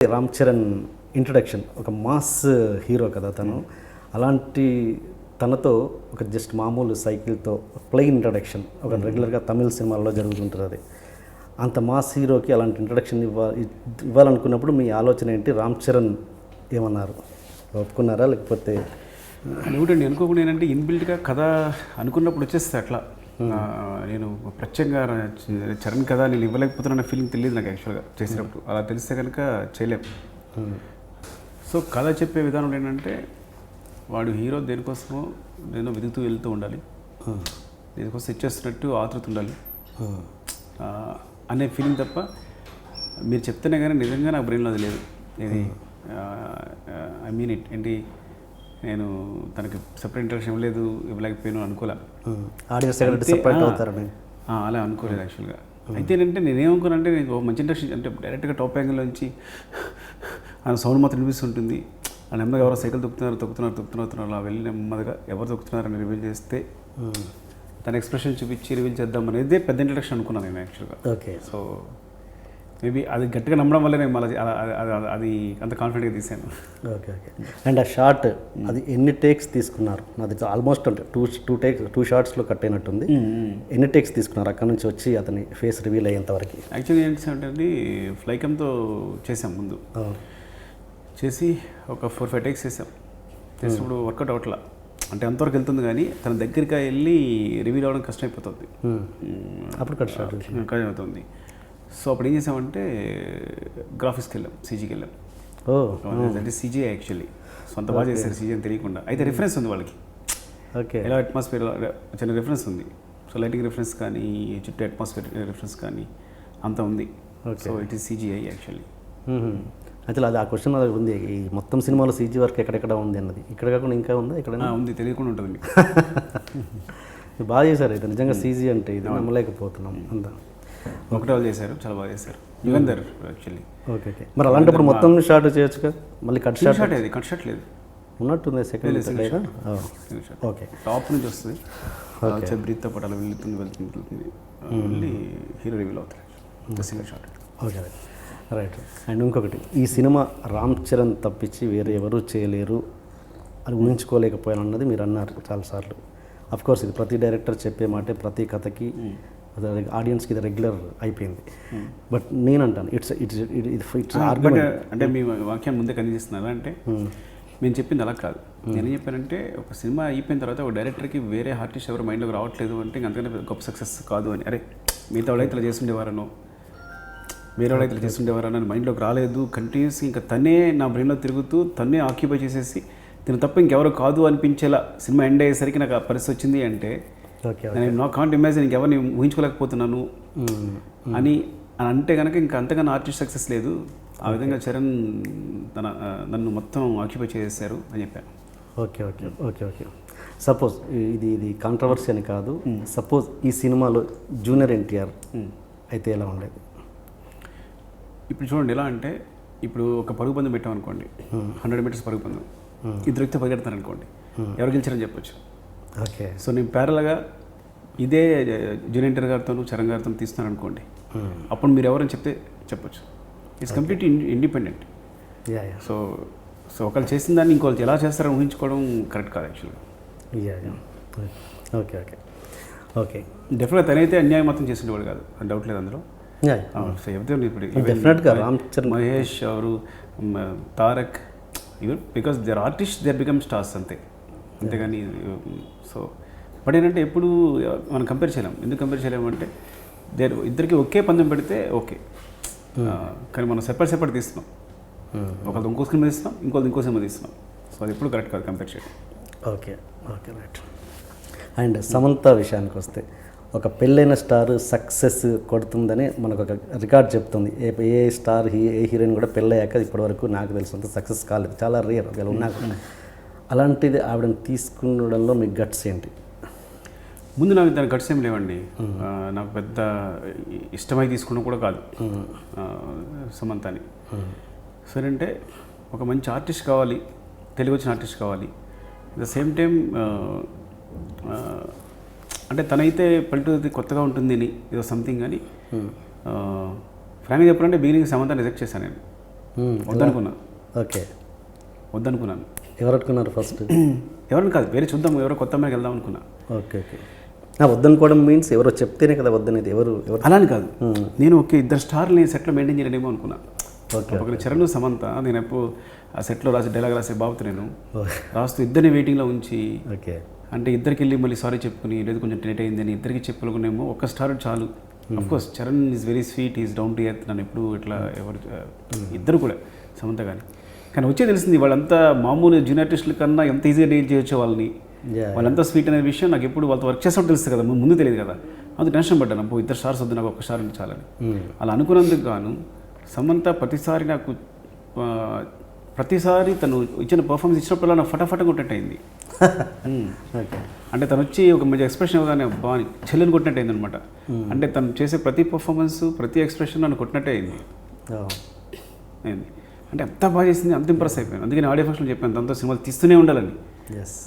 Ram Charan introduction ఒక mass hero కదా తను. అలాంటి తనతో ఒక జస్ట్ మామూలు సైకిల్తో ప్లెయిన్ ఇంట్రడక్షన్ ఒక రెగ్యులర్గా తమిళ సినిమాల్లో జరుగుతుంటుంది. అది అంత మాస్ హీరోకి అలాంటి ఇంట్రడక్షన్ ఇవ్వాలనుకున్నప్పుడు మీ ఆలోచన ఏంటి? రామ్ చరణ్ ఏమన్నారు? ఒప్పుకున్నారా లేకపోతే? ఏమిటండి అనుకోకుండా ఏంటంటే ఇన్బిల్ట్గా కథ అనుకున్నప్పుడు వచ్చేస్తే అట్లా నేను ప్రత్యేకంగా చరణ్ కథ నేను ఇవ్వలేకపోతున్నా ఫీలింగ్ తెలియదు నాకు యాక్చువల్గా చేసినప్పుడు. అలా తెలిస్తే కనుక చేయలేము. సో కథ చెప్పే విధానం ఏంటంటే వాడు హీరో దేనికోసమో నేను వెతుకుతూ వెళ్తూ ఉండాలి, దేనికోసం సెట్ చేస్తున్నట్టు ఆతృత ఉండాలి అనే ఫీలింగ్ తప్ప మీరు చెప్తేనే కానీ నిజంగా నా బ్రెయిన్లో అది లేదు. ఇది ఐ మీన్ ఇట్ ఏంటి, నేను తనకి సపరేట్ ఇంట్రడక్షన్ ఇవ్వలేదు, ఇవ్వలేకపోయాను అనుకోలే. అలా అనుకోలేదు యాక్చువల్గా. అయితే ఏంటంటే నేనేమనుకున్నానంటే నేను మంచి ఇంట్రడక్షన్ అంటే డైరెక్ట్గా టాప్ యాంగిల్ నుంచి ఆయన సౌండ్ మాత్రం వినిపిస్తుంటుంది. ఆ నెమ్మదిగా ఎవరో సైకిల్ తొక్కుతున్నారు అలా వెళ్ళి నెమ్మదిగా ఎవరు తొక్కుతున్నారని రివీల్ చేస్తే తన ఎక్స్ప్రెషన్ చూపించి రివీల్ చేద్దాం అనేది పెద్ద ఇంట్రడక్షన్ అనుకున్నాను నేను యాక్చువల్గా. ఓకే. సో మేబీ అది గట్టిగా నమ్మడం వల్ల నేను మళ్ళీ అది అంత కాన్ఫిడెంట్గా తీసాను. Okay okay. అండ్ ఆ షార్ట్ అది ఎన్ని టేక్స్ తీసుకున్నారు? అది ఆల్మోస్ట్ అంటే టూ షార్ట్స్లో కట్ అయినట్టుంది. ఎన్ని టేక్స్ తీసుకున్నారు అక్కడ నుంచి వచ్చి అతని ఫేస్ రివీల్ అయ్యేంత వరకు? యాక్చువల్లీ ఏంటంటే ఫ్లైకమ్తో చేసాం ముందు, చేసి ఒక 4-5 టేక్స్ చేసినప్పుడు వర్కౌట్ అవట్లా. అంటే అంతవరకు వెళ్తుంది కానీ తన దగ్గరికి వెళ్ళి రివీల్ అవ్వడం కష్టమైపోతుంది, అప్పుడు కష్టమవుతుంది. సో అప్పుడు ఏం చేసామంటే గ్రాఫిక్స్కి వెళ్ళాం, సీజీకి వెళ్ళాం. అంటే సీజీ యాక్చువల్లీ సొంత బాగా చేశారు సీజీ అని తెలియకుండా. అయితే రిఫరెన్స్ ఉంది వాళ్ళకి, ఓకే, ఎలా అట్మాస్ఫియర్ చిన్న రిఫరెన్స్ ఉంది. సో లైటింగ్ రిఫరెన్స్ కానీ చుట్టూ అట్మాస్ఫియర్ రిఫరెన్స్ కానీ అంత ఉంది. So it is CGI actually. అయితే అది ఆ క్వశ్చన్ అది ఉంది, ఈ మొత్తం సినిమాలో సీజీ వర్క్ ఎక్కడెక్కడ ఉంది అన్నది. ఇక్కడ కాకుండా ఇంకా ఉందా? ఇక్కడ ఉంది, తెలియకుండా ఉంటుంది. బాగా చేశారు అయితే నిజంగా. సీజీ అంటే ఇది నమ్మలేకపోతున్నాం అంతా. ఒకటే వాళ్ళు చేశారు, చాలా బాగా చేశారు. యుగంధర్ యాక్చువల్లీ. Okay okay. మరి అలాంటప్పుడు మొత్తం షార్ట్ చేయొచ్చుగా, మళ్ళీ కట్ షాట్ అది కట్ షాట్ లేదు ఉన్నట్టుంది. సెకండ్ ఓకే, టాప్ నుంచి వస్తుంది, బ్రీత్తో పాటు అలా వెళ్తుంది మళ్ళీ హీరో రివీల్ అవుతారు single shot. Okay right. And ఇంకొకటి, ఈ సినిమా రామ్ చరణ్ తప్పించి వేరే ఎవరూ చేయలేరు అని ఊహించుకోలేకపోయాను అన్నది మీరు అన్నారు చాలాసార్లు. అఫ్కోర్స్ ఇది ప్రతి డైరెక్టర్ చెప్పే మాటే, ప్రతి కథకి ఆడియన్స్కి ఇది రెగ్యులర్ అయిపోయింది. బట్ నేను అంటాను ఇట్స్ ఆర్గ్యుమెంట్. అంటే మీ వాక్యం ముందే కనిపిస్తున్నారు అంటే మేము చెప్పింది అలా కాదు. నేనేం చెప్పానంటే ఒక సినిమా అయిపోయిన తర్వాత ఒక డైరెక్టర్కి వేరే ఆర్టిస్ట్ ఎవరు మైండ్లోకి రావట్లేదు అంటే అంతకంటే గొప్ప సక్సెస్ కాదు అని. అరే మిగతా వాళ్ళు అయితే చేస్తుండేవారనో, వేరే వాళ్ళు అయితే చేస్తుండేవారని మైండ్లోకి రాలేదు. కంటిన్యూస్గా ఇంకా తనే నా బ్రెయిన్లో తిరుగుతూ తనే ఆక్యుపై చేసేసి తిన తప్ప ఇంకెవరు కాదు అనిపించేలా సినిమా ఎండ్ అయ్యేసరికి నాకు ఆ పరిస్థితి వచ్చింది అంటే నేను నా కాంట్ ఇమాజిన్ ఇంకెవరిని ఊహించుకోలేకపోతున్నాను అని అంటే కనుక ఇంకా అంతకన్నా ఆర్టిస్ట్ సక్సెస్ లేదు. ఆ విధంగా చరణ్ నన్ను మొత్తం ఆక్యుపై చేసేసారు అని చెప్పాను. Okay okay okay okay. Suppose ఇది కాంట్రవర్సీ అని కాదు, సపోజ్ ఈ సినిమాలో జూనియర్ ఎన్టీఆర్ అయితే ఎలా ఉండేది? ఇప్పుడు చూడండి, ఎలా అంటే ఇప్పుడు ఒక పరుగు పందెం పెట్టామనుకోండి, 100 మీటర్స్ పరుగు పందెం, ఇద్దరు వ్యక్తి పరిగెడతారు అనుకోండి, ఎవరు గెలిచారని చెప్పొచ్చు. ఓకే. సో నేను ప్యారల్గా ఇదే జూనియర్ ఎన్టీఆర్ గారితో చరణ్ గారితో తీస్తున్నాను అనుకోండి, అప్పుడు మీరు ఎవరని చెప్తే చెప్పొచ్చు. It's complete independent. సో ఒకళ్ళు చేసిన దాన్ని ఇంకోళ్ళు ఎలా చేస్తారని ఊహించుకోవడం కరెక్ట్ కాదు యాక్చువల్గా. Okay okay okay. డెఫినెట్గా తనైతే అన్యాయం మొత్తం చేసిండేవాడు కాదు, డౌట్ లేదు అందులో. సో ఎవరితో ఇప్పుడు డెఫినెట్గా రామ్ చరణ్, మహేష్ ఎవరు, Tarak, even because they are artist, they are become stars అంతేగాని. సో బట్ ఏంటంటే ఎప్పుడు మనం కంపేర్ చేయలేం. ఎందుకు కంపేర్ చేయలేమంటే ఇద్దరికి ఒకే పందెం పెడితే ఓకే, కానీ మనం సెపరేట్ తీస్తున్నాం. ఒకళ్ళు ఇంకో సినిమా తీస్తున్నాం, ఇంకో సినిమా తీస్తున్నాం. సో అది ఎప్పుడు కరెక్ట్ కాదు కంపేర్ చేయడం. Okay okay right. And Samantha విషయానికి వస్తే, ఒక పెళ్ళైన స్టార్ సక్సెస్ కొడుతుందని మనకు ఒక రికార్డ్ చెప్తుంది. ఏ స్టార్ ఏ హీరోయిన్ కూడా పెళ్ళయ్యాక ఇప్పటివరకు నాకు తెలిసినంత సక్సెస్ కాలేదు, చాలా రేర్ ఒకవేళ ఉన్నా కూడా. అలాంటిది ఆవిడని తీసుకునడంలో మీ గట్స్ ఏంటి? ముందు నాకు దాని గట్స్ ఏం లేవండి. నాకు పెద్ద ఇష్టమై తీసుకున్న కూడా కాదు సమంతని. సరే అంటే ఒక మంచి ఆర్టిస్ట్ కావాలి, తెలుగు వచ్చిన ఆర్టిస్ట్ కావాలి, అట్ ద సేమ్ టైం అంటే తనైతే పల్లెటూరు కొత్తగా ఉంటుంది అని ఏదో సంథింగ్ అని ఫ్రాంక్గా చెప్పాలంటే బిగినింగ్ సమంత రిజెక్ట్ చేశాను నేను. వద్దనుకున్నా. ఓకే, వద్దనుకున్నాను. ఎవరు అనుకున్నారు ఫస్ట్? ఎవరిని కాదు, వేరే చూద్దాం, ఎవరో కొత్త అమ్మాయికి వెళ్దాం అనుకున్నా. ఓకే ఓకే, వద్దనుకోవడం మీన్స్ ఎవరో చెప్తేనే కదా వద్దనేది. ఎవరు ఎవరు అలా అని కాదు, నేను ఓకే ఇద్దరు స్టార్ని సెట్లో మెయింటైన్ చేయలేమో అనుకున్నా. ఓకే, ఒకరి చరణ్ సమంత, నేను ఎప్పుడు ఆ సెట్లో రాసి డైలాగ్ రాసే బాబుతో నేను రాస్తూ ఇద్దరిని వెయిటింగ్లో ఉంచి, ఓకే, అంటే ఇద్దరికి వెళ్ళి మళ్ళీ సారీ చెప్పుకుని లేదు కొంచెం లేట్ అయిందని ఇద్దరికి చెప్పుకునేమో ఒక్క స్టార్ చాలు. Of course Charan is very sweet, is down to earth, నన్ను ఎప్పుడు ఇట్లా ఎవరు ఇద్దరు కూడా సమంత కానీ వచ్చే తెలిసింది వాళ్ళంతా మామూలు జూనియర్ ఆర్టిస్టుల కన్నా ఎంత ఈజీగా డీల్ చేయొచ్చో వాళ్ళని. వాళ్ళంతా స్వీట్ అనే విషయం నాకు ఎప్పుడు వాళ్ళతో వర్క్ చేసినప్పుడు తెలుస్తుంది కదా, ముందు తెలియదు కదా. అందుకు టెన్షన్ పడ్డాను, అప్పుడు ఇద్దరు స్టార్స్ వద్దు, నాకు ఒక్క స్టార్ చాలని. అలా అనుకున్నందుకు గాను సమంత ప్రతిసారి నాకు ప్రతిసారి తను ఇచ్చిన పర్ఫార్మెన్స్ ఇచ్చినప్పుడు నాకు ఫటాఫట కొట్టినట్టు అయింది. అంటే తను వచ్చి ఒక మంచి ఎక్స్ప్రెషన్ ఇవ్వగానే బాగా చెల్లెని కొట్టినట్టు అయింది అనమాట. అంటే తను చేసే ప్రతి పర్ఫార్మెన్స్ ప్రతి ఎక్స్ప్రెషన్ నన్ను కొట్టినట్టే అయింది. అంటే అంత బాగా చేసింది, అంత ఇంప్రెస్ అయిపోయాను. అందుకని ఆడియో ఫంక్షన్లో చెప్పాను తనతో సినిమాలు తీస్తూనే ఉండాలని.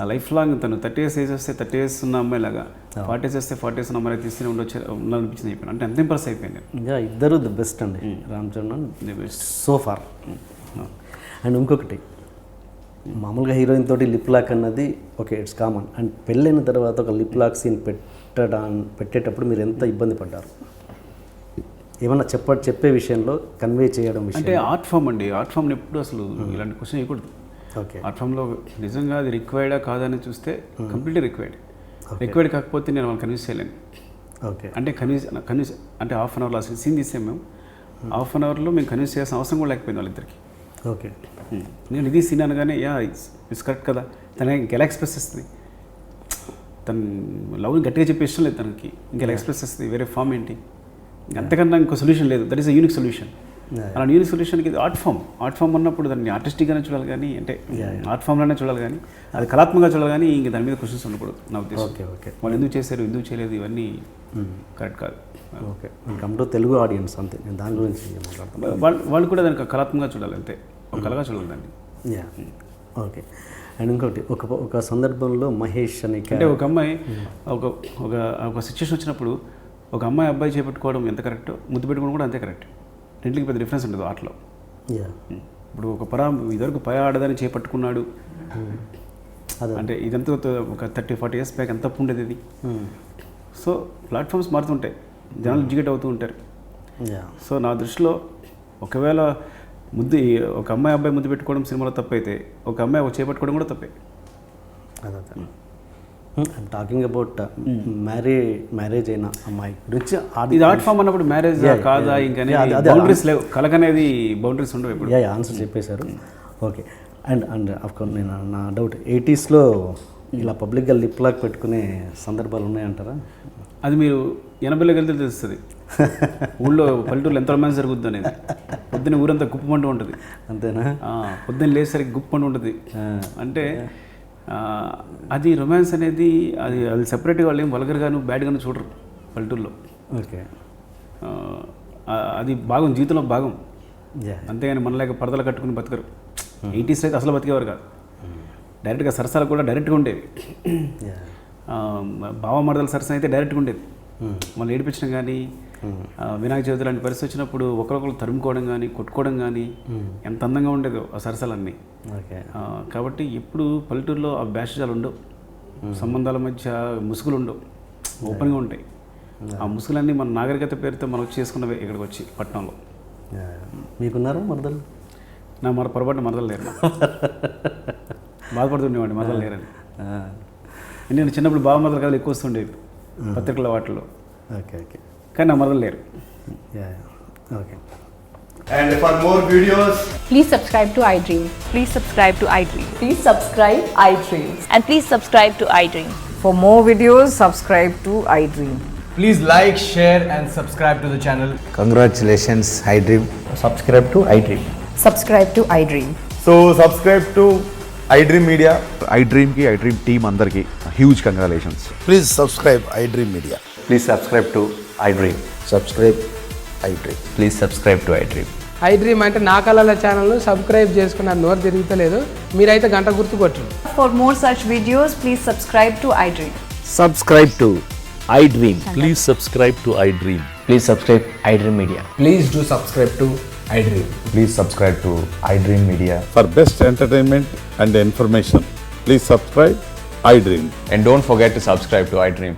ఆ లైఫ్ లాంగ్ తను 30 years ఏజ్ వస్తే 30 years ఉన్న అమ్మాయిలాగా, 40 years వస్తే 40 years ఉన్న అమ్మాయి తీస్తూనే ఉండాలనిపించింది చెప్పాను. అంటే అంత ఇంప్రెస్ అయిపోయాను. ఇద్దరు ది బెస్ట్ అండి, Ram Charan the best so far. And ఇంకొకటి, మామూలుగా హీరోయిన్ తోటి లిప్ లాక్ అన్నది ఓకే, ఇట్స్ కామన్. అండ్ పెళ్ళైన తర్వాత ఒక లిప్ లాక్ సీన్ పెట్టేటప్పుడు మీరు ఎంత ఇబ్బంది పడ్డారు? ఏమన్నా చెప్పే విషయంలో, కన్వే చేయడం విషయం? అంటే ఆర్ట్ ఫామ్ అండి, ఆర్ట్ ఫామ్ని ఎప్పుడు అసలు ఇలాంటి క్వశ్చన్ వేయకూడదు. ఓకే, ఆర్ట్ ఫామ్లో నిజంగా అది రిక్వైర్డా కాదని చూస్తే కంప్లీట్లీ రిక్వైర్డ్ కాకపోతే నేను వాళ్ళని కన్విన్స్ చేయలేను. ఓకే, అంటే కన్విన్స్ అంటే హాఫ్ అన్ అవర్లో అసలు సీన్ తీసాం మేము, హాఫ్ అన్ అవర్లో మేము కన్విన్స్ చేయాల్సిన అవసరం కూడా లేకపోయింది వాళ్ళిద్దరికి. ఓకే, నేను ఇది సీన్ అనగానే ఇట్స్ కరెక్ట్ కదా, తన ఇంకెలా ఎక్స్ప్రెస్ చేస్తుంది, తను లవ్ని గట్టిగా చెప్పే ఇష్టం లేదు తనకి, ఇంకెలా ఎక్స్ప్రెస్ చేస్తుంది, వేరే ఫామ్ ఏంటి, అంతకన్నా ఇంకో సొల్యూషన్ లేదు. That is a unique solution. అలా యూనిక్ సొల్యూషన్కి ఇది ఆర్ట్ ఫామ్ అన్నప్పుడు దాన్ని ఆర్టిస్టిక్గానే చూడాలి కానీ, అంటే ఆర్ట్ ఫామ్లోనే చూడాలి కానీ, అది కళాత్మకంగా చూడాలి కానీ ఇంక దాని మీద క్వశ్చన్స్ ఉండకూడదు నా ఉద్దేశం. ఓకే ఓకే, వాళ్ళు ఎందుకు చేశారు, ఎందుకు చేయలేదు, ఇవన్నీ కరెక్ట్ కాదు. Okay, come to Telugu audience అంతే, నేను దాని గురించి మాట్లాడుతాను. వాళ్ళు కూడా దానికి కళాత్మకంగా చూడాలి, అంతే, ఒక కళగా చూడాలి దాన్ని. ఓకే, అండ్ ఇంకోటి, ఒక సందర్భంలో మహేష్ అని, అంటే ఒక అమ్మాయి ఒక సిచ్యువేషన్ వచ్చినప్పుడు ఒక అమ్మాయి అబ్బాయి చేపట్టుకోవడం ఎంత కరెక్ట్, ముద్దు పెట్టుకోవడం కూడా అంతే కరెక్ట్. రెండింటికి పెద్ద డిఫరెన్స్ ఉండదు ఆటలో. ఇప్పుడు ఇదివరకు పై ఆడదాన్ని చేపట్టుకున్నాడు అంటే ఇదంతా ఒక 30-40 years బ్యాక్ ఎంత తప్పు ఉండేది ఇది. సో ప్లాట్ఫామ్స్ మారుతుంటాయి, జనాలు ఎడ్యుకేట్ అవుతూ ఉంటారు. సో నా దృష్టిలో ఒకవేళ ఒక అమ్మాయి అబ్బాయి ముద్దు పెట్టుకోవడం సినిమాలో తప్పైతే, ఒక అమ్మాయి చేపట్టుకోవడం కూడా తప్పే. టాకింగ్ అబౌట్ మ్యారేజ్ అయిన అమ్మాయి గురించి, ఇది ఆర్ట్ ఫామ్ అన్నప్పుడు మ్యారేజ్ కాదా ఇంకా బౌండరీస్ లేవు, కలకనేది బౌండరీస్ ఉండవు. ఇప్పుడు ఆన్సర్ చెప్పేశారు. ఓకే, అండ్ అఫ్కోర్స్ నేను నా డౌట్, 80sలో ఇలా పబ్లిక్గా లిప్ లాక్ పెట్టుకునే సందర్భాలు ఉన్నాయంటారా? అది మీరు 80లోకి వెళ్తే తెలుస్తుంది. ఊళ్ళో పల్లెటూరులో ఎంత రొమాన్స్ జరుగుద్ది అనేది. పొద్దున్న ఊరంతా గుప్పమంటూ ఉంటుంది. అంతేనా? పొద్దున్న లేసరికి గుప్పమంటూ ఉంటుంది. అంటే అది రొమాన్స్ అనేది అది సెపరేట్గా వాళ్ళు ఏం వల్గర్గాను బ్యాడ్గాను చూడరు పల్లెటూరులో. ఓకే, అది భాగం, జీవితంలో భాగం. అంతేగాని మనలాగా పరదలు కట్టుకుని బతకరు. 80s అయితే అసలు బతికేవారు కాదు. డైరెక్ట్గా సరసాలు కూడా డైరెక్ట్గా ఉండేవి. భావమర్దల సరసన అయితే డైరెక్ట్గా ఉండేది. మళ్ళీ ఏడిపించడం కానీ, వినాయక చవితి లాంటి పరిస్థితి వచ్చినప్పుడు ఒకరొకరు తరుముకోవడం కానీ, కొట్టుకోవడం కానీ ఎంత అందంగా ఉండేదో ఆ సరసాలన్నీ. కాబట్టి ఎప్పుడు పల్లెటూరులో ఆ బ్యాషాలు ఉండవు, సంబంధాల మధ్య ముసుగులు ఉండవు, ఓపెన్గా ఉంటాయి. ఆ ముసుగులన్నీ మన నాగరికత పేరుతో మనం చేసుకున్నవే ఇక్కడికి వచ్చి పట్టణంలో. మీకున్నారు మరదలు? నా పొరపాటు మరదలు లేరు. బాధపడుతుండేవాడిని మరదలు లేరని. నేను చిన్నప్పుడు బావ మరదలు కథలు ఎక్కువ వస్తుండేవి పత్రికల వాటిలో. ఓకే ఓకే, కానీ నా మరదలు లేరు. Okay, and for more videos please subscribe to iDream. Please subscribe to iDream. Please subscribe iDream. And please subscribe to iDream. For more videos, subscribe to iDream. please like, share and subscribe to the channel. Congratulations, iDream. Subscribe to iDream. Subscribe to iDream. So subscribe to iDream Media. iDream ki iDream team andarki huge congratulations. Please subscribe iDream Media. Please subscribe to iDream. Subscribe iDream. Please subscribe to iDream. iDream అంటే నా కళల ఛానల్ను subscribe చేసుకున్న నోరు తిరుగుతలేదు, మీరైతే గంట గుర్తు కొట్టండి. For more such videos, please subscribe to iDream. Subscribe to iDream. Please subscribe to iDream. Please subscribe iDream Media. Please do subscribe to iDream. Please subscribe to iDream Media. For best entertainment and information, please subscribe iDream. And don't forget to subscribe to iDream.